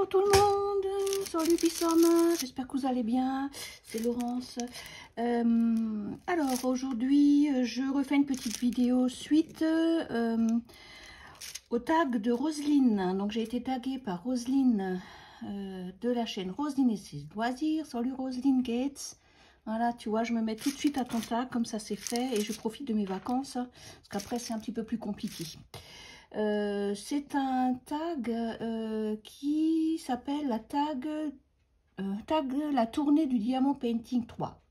Bonjour tout le monde, salut Bissama, j'espère que vous allez bien, c'est Laurence. Alors aujourd'hui je refais une petite vidéo suite au tag de Roselyne. Donc j'ai été taguée par Roselyne de la chaîne Roselyne et ses loisirs. Salut Roselyne Gates. Voilà, tu vois, je me mets tout de suite à ton tag, comme ça c'est fait, et je profite de mes vacances, parce qu'après c'est un petit peu plus compliqué. C'est un tag qui s'appelle la tag la tournée du Diamant Painting 3.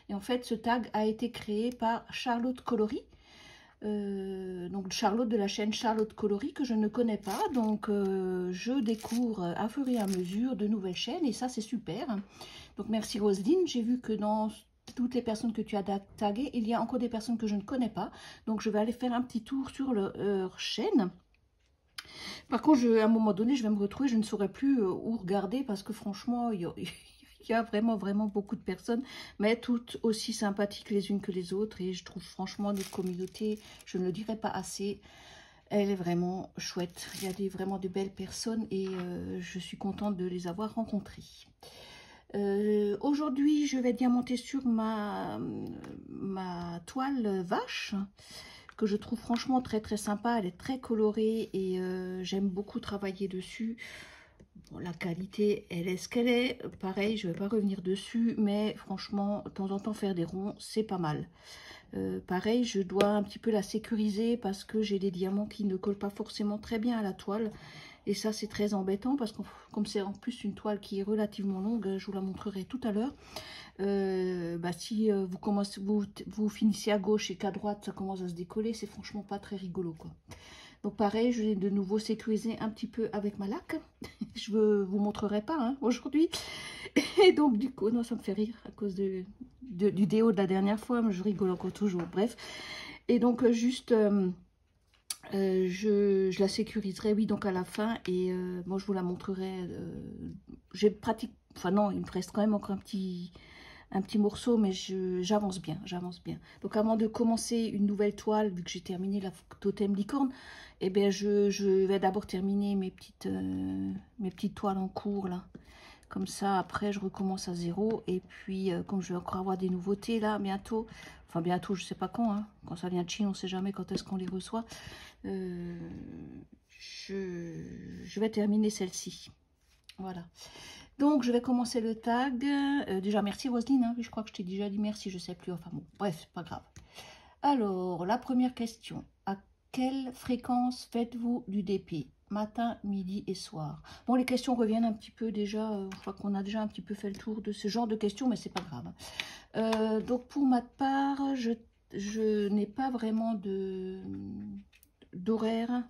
Et en fait, ce tag a été créé par Charlotte Coloris. Donc Charlotte de la chaîne Charlotte Coloris, que je ne connais pas. Donc je découvre à fur et à mesure de nouvelles chaînes, et ça c'est super. Donc merci Roselyne, j'ai vu que dans toutes les personnes que tu as taguées, il y a encore des personnes que je ne connais pas. Donc je vais aller faire un petit tour sur leur chaîne. Par contre, à un moment donné, je vais me retrouver, je ne saurais plus où regarder, parce que franchement, il y a vraiment beaucoup de personnes, mais toutes aussi sympathiques les unes que les autres. Et je trouve franchement notre communauté, je ne le dirai pas assez, elle est vraiment chouette. Il y a vraiment de belles personnes et je suis contente de les avoir rencontrées. Aujourd'hui, je vais diamanter sur ma toile vache, que je trouve franchement très sympa. Elle est très colorée et j'aime beaucoup travailler dessus. Bon, la qualité, elle est ce qu'elle est. Pareil, je ne vais pas revenir dessus, mais franchement, de temps en temps, faire des ronds, c'est pas mal. Pareil, je dois un petit peu la sécuriser parce que j'ai des diamants qui ne collent pas forcément très bien à la toile. Et ça, c'est très embêtant parce que comme c'est en plus une toile qui est relativement longue, je vous la montrerai tout à l'heure. Si vous finissez à gauche et qu'à droite, ça commence à se décoller, c'est franchement pas très rigolo, quoi. Donc pareil, je vais de nouveau sécuriser un petit peu avec ma laque. Je ne vous montrerai pas hein, aujourd'hui. Et donc du coup, non, ça me fait rire à cause du déo de la dernière fois, mais je rigole encore toujours, bref. Et donc je la sécuriserai, oui, donc à la fin. Et moi, je vous la montrerai. J'ai pratique, enfin non, il me reste quand même encore un petit morceau, mais j'avance bien, Donc avant de commencer une nouvelle toile, vu que j'ai terminé la totem licorne, eh bien je vais d'abord terminer mes petites toiles en cours là. Comme ça, après, je recommence à zéro. Et puis, comme je vais encore avoir des nouveautés là, bientôt. Enfin, bientôt, je sais pas quand. Hein, quand ça vient de Chine, on sait jamais quand est-ce qu'on les reçoit. Je vais terminer celle-ci. Voilà. Donc, je vais commencer le tag. Déjà, merci Roselyne. Hein, je crois que je t'ai déjà dit merci, je sais plus. Enfin bon, bref, c'est pas grave. Alors, la première question. À quelle fréquence faites-vous du DP? Matin, midi et soir. Bon, les questions reviennent un petit peu déjà. Je crois qu'on a déjà un petit peu fait le tour de ce genre de questions, mais c'est pas grave. Donc, pour ma part, je n'ai pas vraiment d'horaire.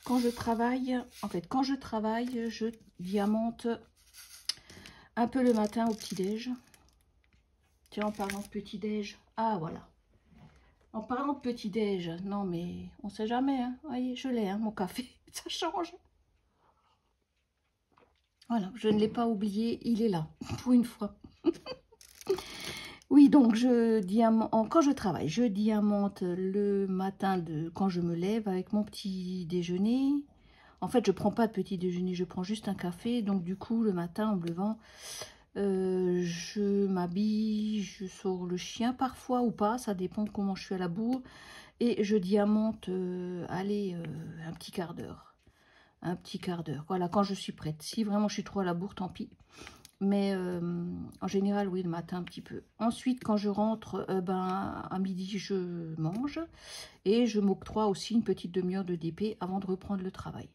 Quand je travaille, en fait, je diamante un peu le matin au petit-déj. Tiens, en parlant de petit-déj, ah voilà. En parlant de petit-déj, non mais on sait jamais, hein. Voyez, je l'ai, hein, mon café, ça change. Voilà, je ne l'ai pas oublié, il est là, pour une fois. Oui, donc quand je travaille, je diamante le matin quand je me lève avec mon petit déjeuner. En fait, je prends pas de petit déjeuner, je prends juste un café. Donc du coup, le matin, en me levant, je m'habille, je sors le chien parfois ou pas, ça dépend de comment je suis à la bourre. Et je diamante, allez, un petit quart d'heure. Un petit quart d'heure, voilà, quand je suis prête. Si vraiment je suis trop à la bourre, tant pis. Mais en général, oui, le matin un petit peu. Ensuite, quand je rentre, à midi, je mange. Et je m'octroie aussi une petite demi-heure de DP avant de reprendre le travail.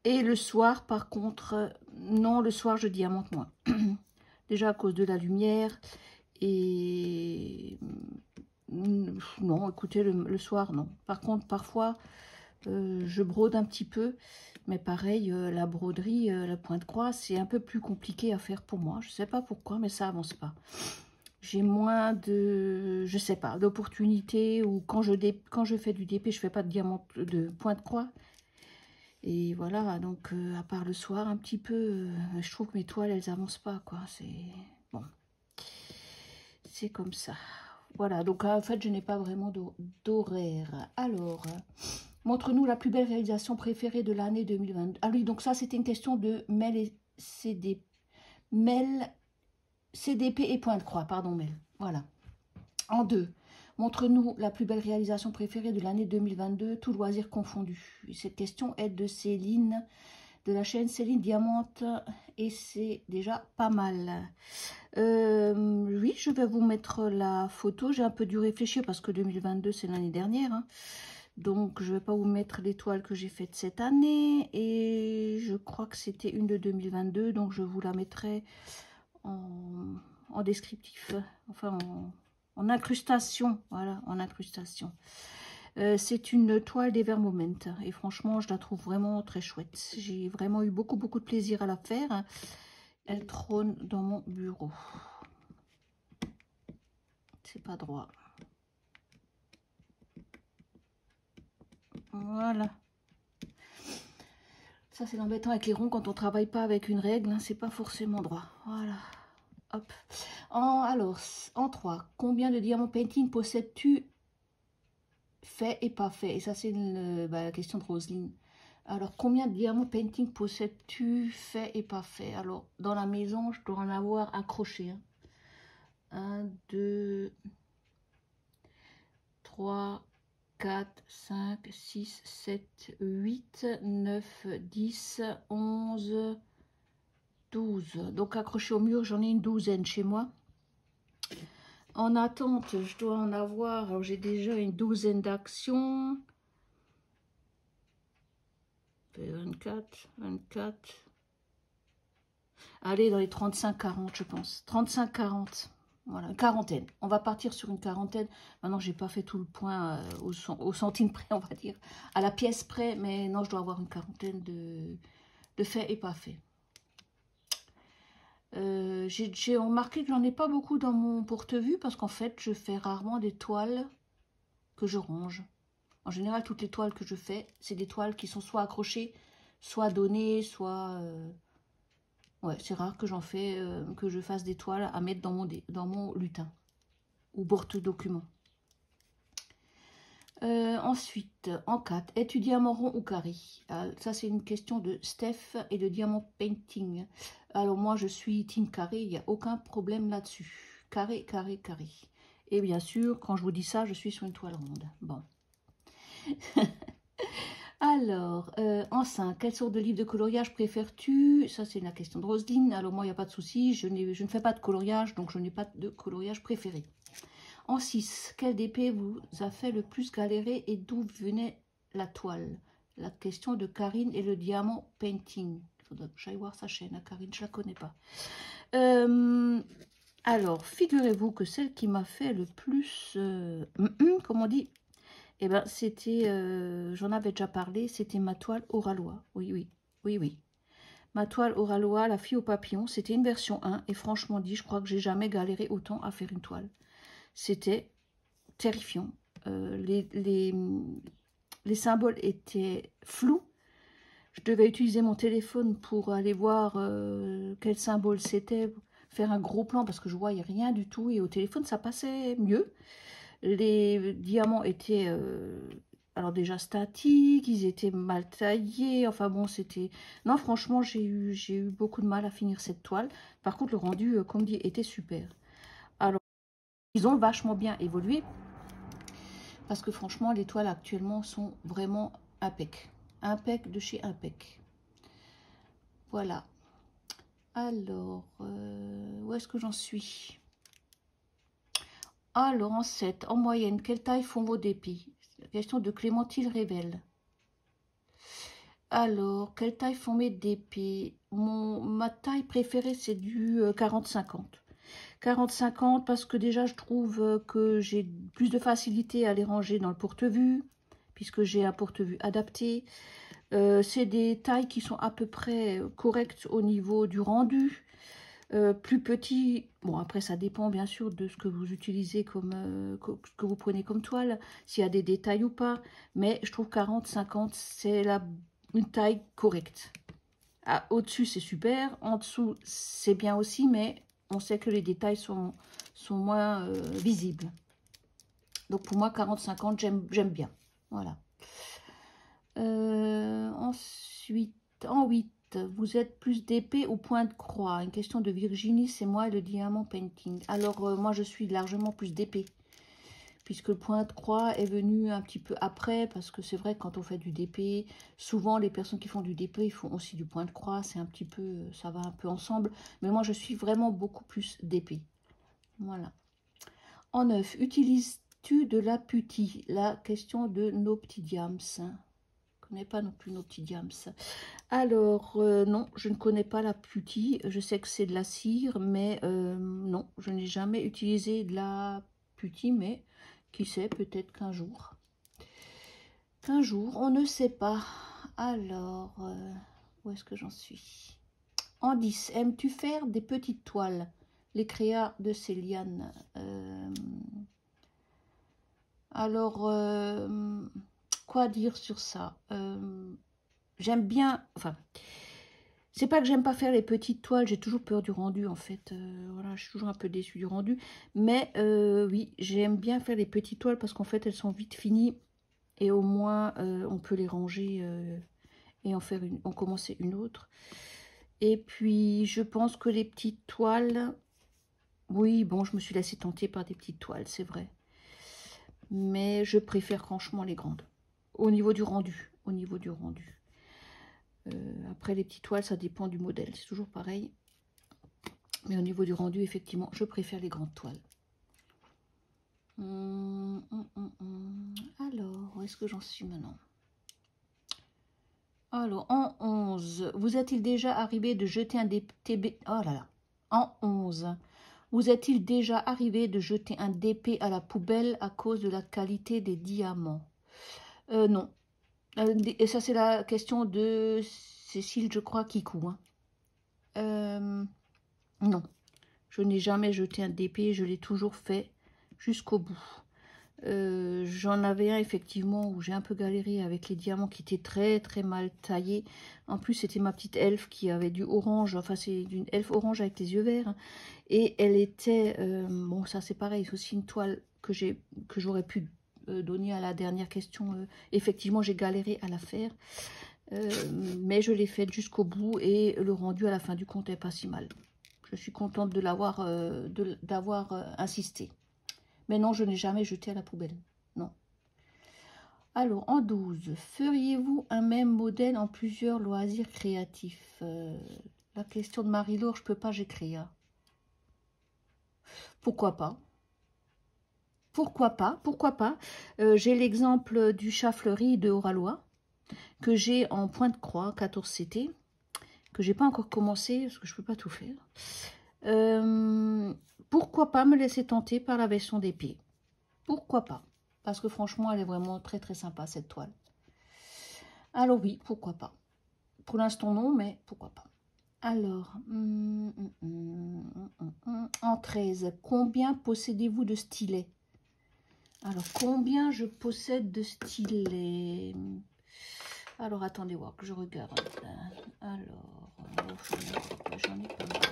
Et le soir, par contre, non, le soir, je diamante moins. Déjà à cause de la lumière. Et non, écoutez, le soir, non. Par contre, parfois, je brode un petit peu. Mais pareil, la broderie, la pointe-croix, c'est un peu plus compliqué à faire pour moi. Je ne sais pas pourquoi, mais ça avance pas. J'ai moins de, je sais pas, d'opportunités. Ou quand je fais du DP, je fais pas de pointe-croix. Et voilà, donc à part le soir un petit peu, je trouve que mes toiles, elles avancent pas, quoi. C'est bon, c'est comme ça. Voilà, donc en fait, je n'ai pas vraiment d'horaire. Alors, montre-nous la plus belle réalisation préférée de l'année 2022. Ah oui, donc ça, c'était une question de Mel, CDP et point de croix, pardon Mel. Voilà. En 2, montre-nous la plus belle réalisation préférée de l'année 2022, tout loisir confondu. Cette question est de Céline, de la chaîne Céline Diamante, et c'est déjà pas mal. Oui, je vais vous mettre la photo. J'ai un peu dû réfléchir parce que 2022, c'est l'année dernière. Hein. Donc, je ne vais pas vous mettre l'étoile que j'ai faite cette année. Et je crois que c'était une de 2022. Donc, je vous la mettrai en descriptif. Enfin, en incrustation. Voilà, en incrustation. C'est une toile d'Ever Moment. Et franchement, je la trouve vraiment très chouette. J'ai vraiment eu beaucoup de plaisir à la faire. Elle trône dans mon bureau. C'est pas droit. Voilà. Ça, c'est l'embêtant avec les ronds quand on travaille pas avec une règle. Hein, c'est pas forcément droit. Voilà. Hop. Alors, en 3, combien de diamants painting possèdes-tu fait et pas fait? Et ça, c'est la question de Roselyne. Alors, combien de diamants painting possèdes-tu fait et pas fait? Alors, dans la maison, je dois en avoir accroché. Hein. 1, 2, 3, 4, 5, 6, 7, 8, 9, 10, 11, 12. Donc accroché au mur, j'en ai une douzaine chez moi. En attente, je dois en avoir, alors j'ai déjà une douzaine d'actions. 24, 24. Allez, dans les 35-40, je pense. 35-40. Voilà, une quarantaine. On va partir sur une quarantaine. Maintenant, j'ai pas fait tout le point au centime près, on va dire. À la pièce près, mais non, je dois avoir une quarantaine de faits et pas faits. J'ai remarqué que j'en ai pas beaucoup dans mon porte-vue parce qu'en fait, je fais rarement des toiles que je range. En général, toutes les toiles que je fais, c'est des toiles qui sont soit accrochées, soit données, soit... Ouais, c'est rare que que je fasse des toiles à mettre dans mon lutin ou porte-document. Ensuite, en 4, es-tu diamant rond ou carré? Ça, c'est une question de Steph et de Diamant Painting. Alors, moi, je suis team carré, il n'y a aucun problème là-dessus. Carré, carré, carré. Et bien sûr, quand je vous dis ça, je suis sur une toile ronde. Bon. Alors, en 5, quelle sorte de livre de coloriage préfères-tu? Ça, c'est la question de Roselyne. Alors, moi, il n'y a pas de souci, je ne fais pas de coloriage, donc je n'ai pas de coloriage préféré. En 6, quel DP vous a fait le plus galérer et d'où venait la toile? La question de Karine et le diamant painting. Il faudrait que j'aille voir sa chaîne, hein, Karine, je ne la connais pas. Alors, figurez-vous que celle qui m'a fait le plus... comment on dit? Eh bien, c'était... j'en avais déjà parlé, c'était ma toile Oralois. Oui. Ma toile Oralois, la fille au papillon, c'était une version 1. Et franchement dit, je crois que j'ai jamais galéré autant à faire une toile. C'était terrifiant. Les symboles étaient flous. Je devais utiliser mon téléphone pour aller voir quel symbole c'était, faire un gros plan parce que je voyais rien du tout. Et au téléphone, ça passait mieux. Les diamants étaient alors déjà statiques, ils étaient mal taillés. Enfin bon, c'était... Non, franchement, j'ai eu beaucoup de mal à finir cette toile. Par contre, le rendu, comme dit, était super. Alors, ils ont vachement bien évolué. Parce que franchement, les toiles actuellement sont vraiment impec. Impec de chez impec. Voilà. Alors, où est-ce que j'en suis? Alors, en 7, en moyenne, quelle taille font vos dépits? Question de Clémentine Révèle. Alors, quelle taille font mes dépits? Ma taille préférée, c'est du 40-50. 40-50 parce que déjà, je trouve que j'ai plus de facilité à les ranger dans le porte-vue, puisque j'ai un porte-vue adapté. C'est des tailles qui sont à peu près correctes au niveau du rendu. Plus petit, bon après ça dépend bien sûr de ce que vous utilisez ce que vous prenez comme toile, s'il y a des détails ou pas, mais je trouve 40-50 c'est une taille correcte. Au-dessus c'est super, en dessous c'est bien aussi, mais on sait que les détails sont moins visibles. Donc pour moi 40-50 j'aime bien, voilà. Ensuite, en 8, Céleste, vous êtes plus d'épée ou point de croix? Une question de Virginie, c'est moi et le diamant painting. Alors, moi, je suis largement plus d'épée. Puisque le point de croix est venu un petit peu après, parce que c'est vrai que quand on fait du DP, souvent les personnes qui font du DP, ils font aussi du point de croix, c'est un petit peu, ça va un peu ensemble, mais moi je suis vraiment beaucoup plus DP. Voilà. En 9, utilises-tu de la putie? La question de nos petits diams. Je ne connais pas non plus nos petits diams. Alors, non, je ne connais pas la putie, je sais que c'est de la cire, mais non, je n'ai jamais utilisé de la putie, mais... Qui sait, peut-être qu'un jour. On ne sait pas. Alors, où est-ce que j'en suis? En 10, aimes-tu faire des petites toiles? Les créas de Céliane. Alors, quoi dire sur ça? J'aime bien... Enfin, c'est pas que j'aime pas faire les petites toiles, j'ai toujours peur du rendu en fait. Voilà, je suis toujours un peu déçue du rendu. Mais oui, j'aime bien faire les petites toiles parce qu'en fait, elles sont vite finies. Et au moins, on peut les ranger et en commencer une autre. Et puis, je pense que les petites toiles... Oui, bon, je me suis laissée tenter par des petites toiles, c'est vrai. Mais je préfère franchement les grandes. Au niveau du rendu. Après, les petites toiles, ça dépend du modèle. C'est toujours pareil. Mais au niveau du rendu, effectivement, je préfère les grandes toiles. Alors, où est-ce que j'en suis maintenant? Alors, en 11, vous est-il déjà arrivé de jeter un DP... Oh là là. En 11, vous est-il déjà arrivé de jeter un DP à la poubelle à cause de la qualité des diamants? Non. Et ça, c'est la question de Cécile, je crois, Kikou. Hein. Non. Je n'ai jamais jeté un DP, je l'ai toujours fait jusqu'au bout. J'en avais un effectivement où j'ai un peu galéré avec les diamants qui étaient très très mal taillés. En plus c'était ma petite elfe qui avait du orange, enfin c'est une elfe orange avec les yeux verts. Et elle était, bon ça c'est pareil, c'est aussi une toile que j'aurais pu donner à la dernière question. Effectivement j'ai galéré à la faire. Mais je l'ai faite jusqu'au bout et le rendu à la fin du compte est pas si mal. Je suis contente de l'avoir d'avoir insisté. Mais non, je n'ai jamais jeté à la poubelle. Non. Alors, en 12, feriez-vous un même modèle en plusieurs loisirs créatifs? La question de Marie-Laure, je peux pas, j'ai créé. Pourquoi pas? Pourquoi pas? Pourquoi pas? J'ai l'exemple du chat fleuri de Oralois, que j'ai en point de croix, 14 CT, que j'ai pas encore commencé, parce que je peux pas tout faire. Pourquoi pas me laisser tenter par la version d'épée? Pourquoi pas? Parce que franchement, elle est vraiment très très sympa cette toile. Alors oui, pourquoi pas? Pour l'instant non, mais pourquoi pas? Alors, en 13, combien possédez-vous de stylets? Alors, combien je possède de stylets? Alors, attendez voir que je regarde. Alors, j'en ai pas mal.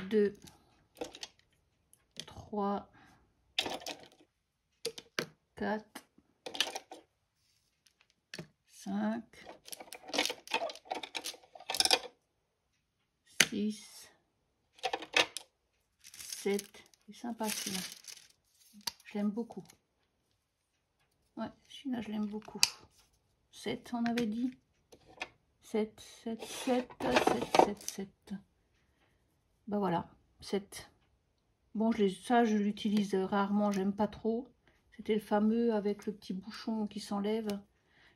2, 3, 4, 5, 6, 7. C'est sympa celui-là. Je l'aime beaucoup. Ouais, celui-là, je l'aime beaucoup. 7, on avait dit. 7, 7, 7, 7, 7, 7. Ben voilà, 7. Bon, ça, je l'utilise rarement, j'aime pas trop. C'était le fameux avec le petit bouchon qui s'enlève.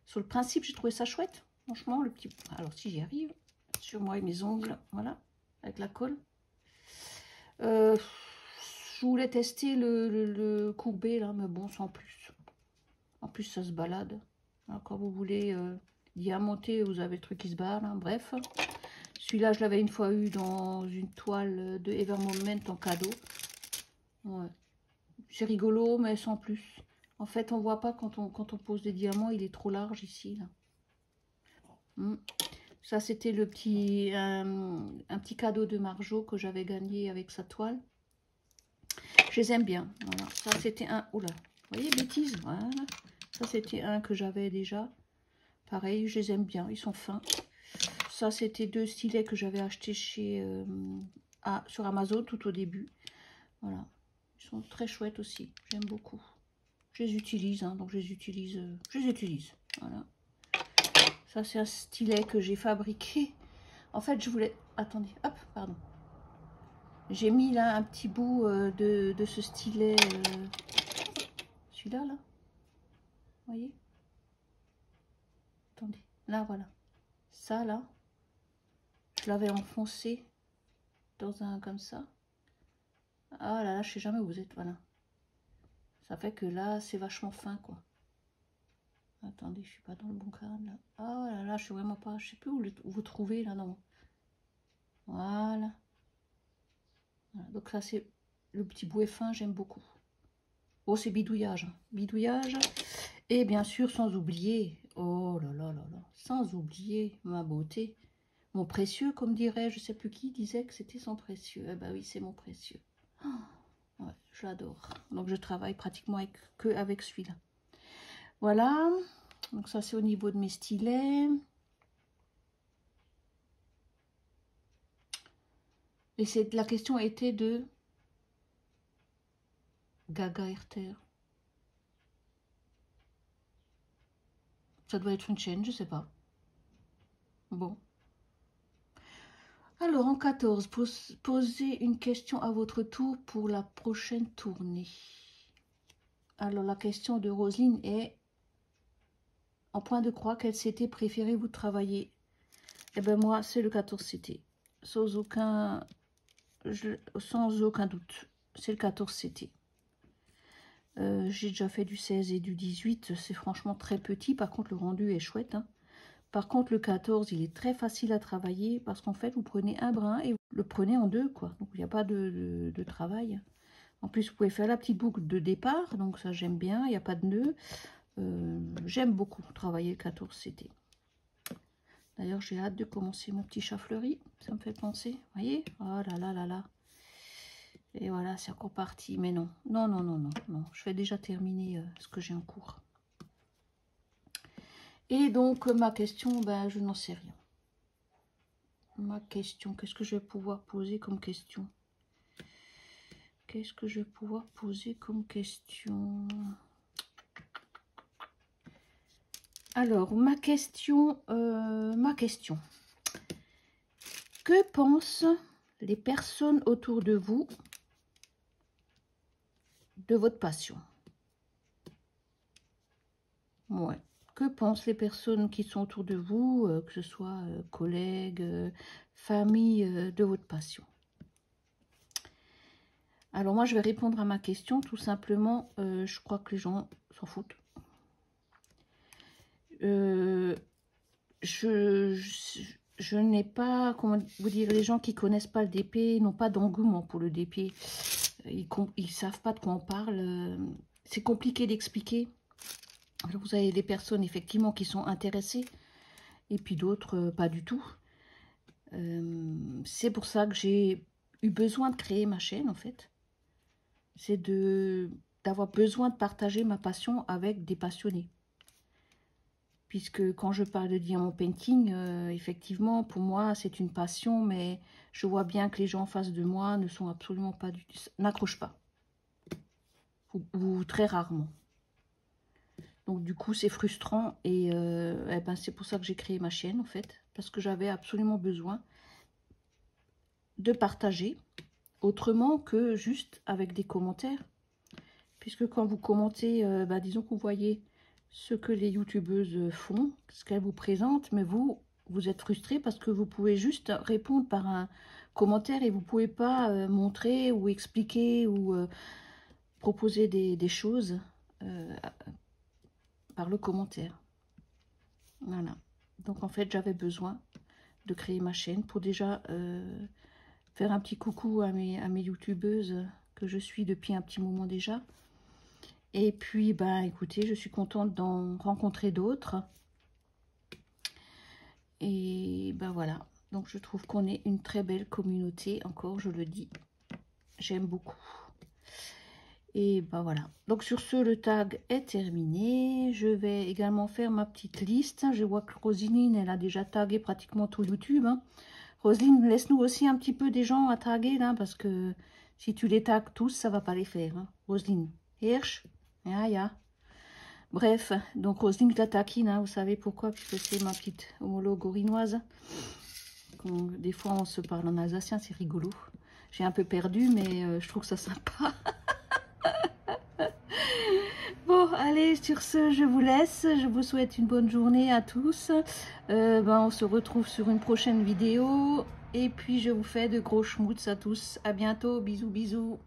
Sur le principe, j'ai trouvé ça chouette. Franchement, le petit... Alors, si j'y arrive, sur moi et mes ongles, voilà, avec la colle. Je voulais tester le courbé, là, mais bon, sans plus. En plus, ça se balade. Alors, quand vous voulez diamanter, vous avez le truc qui se barre, hein. Bref. Celui-là, je l'avais une fois eu dans une toile de Evermoment en cadeau. Ouais. C'est rigolo, mais sans plus. En fait, on voit pas quand on pose des diamants, il est trop large ici. Là. Ça, c'était le petit un petit cadeau de Marjo que j'avais gagné avec sa toile. Je les aime bien. Voilà. Ça, c'était un... Oula, vous voyez, bêtise. Voilà. Ça, c'était un que j'avais déjà. Pareil, je les aime bien, ils sont fins. Ça, c'était 2 stylets que j'avais achetés chez sur Amazon tout au début. Voilà, ils sont très chouettes aussi, j'aime beaucoup. Je les utilise, hein, donc je les utilise. Voilà. Ça, c'est un stylet que j'ai fabriqué. En fait, je voulais... Attendez, hop, pardon. J'ai mis là un petit bout de ce stylet. Celui-là, là. Vous voyez? Attendez, là, voilà. Ça, là, je l'avais enfoncé dans un comme ça. Ah là là, je sais jamais où vous êtes, voilà. Ça fait que là, c'est vachement fin, quoi. Attendez, je suis pas dans le bon cadre, là. Ah là là, je suis vraiment pas... Je sais plus où vous trouvez, là, non. Voilà. Voilà. Donc ça, c'est le petit bouet fin, j'aime beaucoup. Oh, c'est bidouillage. Hein. Bidouillage. Et bien sûr, sans oublier... Oh là là là là. Sans oublier ma beauté. Mon précieux, comme dirait, je sais plus qui disait que c'était son précieux. Eh ben oui, c'est mon précieux. Oh, ouais, je l'adore. Donc je travaille pratiquement que avec celui-là. Voilà. Donc ça, c'est au niveau de mes stylets. Et la question était de Gaga Herter. Ça doit être une chaîne, je sais pas. Bon. Alors, en 14, posez une question à votre tour pour la prochaine tournée. Alors, la question de Roselyne est, en point de croix, quel CT préférez-vous travailler? Eh bien, moi, c'est le 14 CT. Sans aucun doute. C'est le 14 CT. J'ai déjà fait du 16 et du 18. C'est franchement très petit. Par contre, le rendu est chouette. Hein. Par contre, le 14, il est très facile à travailler parce qu'en fait, vous prenez un brin et vous le prenez en deux, quoi. Donc, il n'y a pas de travail. En plus, vous pouvez faire la petite boucle de départ. Donc, ça, j'aime bien. Il n'y a pas de nœud. J'aime beaucoup travailler le 14 CT. D'ailleurs, j'ai hâte de commencer mon petit chat fleuri. Ça me fait penser. Vous voyez? Oh là là là là. Et voilà, c'est encore parti. Mais non. Non, non, non, non, non. Je vais déjà terminer ce que j'ai en cours. Et donc, ma question, ben, je n'en sais rien. Ma question, qu'est-ce que je vais pouvoir poser comme question? Qu'est-ce que je vais pouvoir poser comme question? Alors, ma question. Que pensent les personnes autour de vous de votre passion? Ouais. Que pensent les personnes qui sont autour de vous, que ce soit collègues, famille, de votre passion? Alors moi, je vais répondre à ma question, tout simplement, je crois que les gens s'en foutent. Je n'ai pas, comment vous dire, les gens qui connaissent pas le DP n'ont pas d'engouement pour le DP. Ils savent pas de quoi on parle. C'est compliqué d'expliquer. Alors vous avez des personnes effectivement qui sont intéressées et puis d'autres pas du tout. C'est pour ça que j'ai eu besoin de créer ma chaîne en fait. C'est d'avoir besoin de partager ma passion avec des passionnés. Puisque quand je parle de diamond painting, effectivement, pour moi, c'est une passion, mais je vois bien que les gens en face de moi ne sont absolument pas du tout... n'accrochent pas. Ou très rarement. Donc, du coup, c'est frustrant. Et, eh ben, c'est pour ça que j'ai créé ma chaîne, en fait. Parce que j'avais absolument besoin de partager autrement que juste avec des commentaires. Puisque quand vous commentez, disons que vous voyez ce que les youtubeuses font, ce qu'elles vous présentent, mais vous êtes frustré parce que vous pouvez juste répondre par un commentaire et vous ne pouvez pas montrer ou expliquer ou proposer des choses par le commentaire. Voilà. Donc en fait, j'avais besoin de créer ma chaîne pour déjà faire un petit coucou à mes youtubeuses que je suis depuis un petit moment déjà. Et puis, ben, écoutez, je suis contente d'en rencontrer d'autres. Et ben voilà. Donc, je trouve qu'on est une très belle communauté. Encore, je le dis. J'aime beaucoup. Et ben voilà. Donc sur ce, le tag est terminé. Je vais également faire ma petite liste. Je vois que Roseline, elle a déjà tagué pratiquement tout YouTube. Hein. Roseline, laisse-nous aussi un petit peu des gens à taguer là, parce que si tu les tagues tous, ça va pas les faire. Hein. Roseline, Hirsch, ya. Bref, donc Roseline, je la taquine, hein, vous savez pourquoi, puisque c'est ma petite homologue orinoise. Des fois, on se parle en alsacien, c'est rigolo. J'ai un peu perdu, mais je trouve ça sympa. Bon, allez, sur ce, je vous laisse. Je vous souhaite une bonne journée à tous. On se retrouve sur une prochaine vidéo. Et puis, je vous fais de gros schmutz à tous. À bientôt. Bisous, bisous.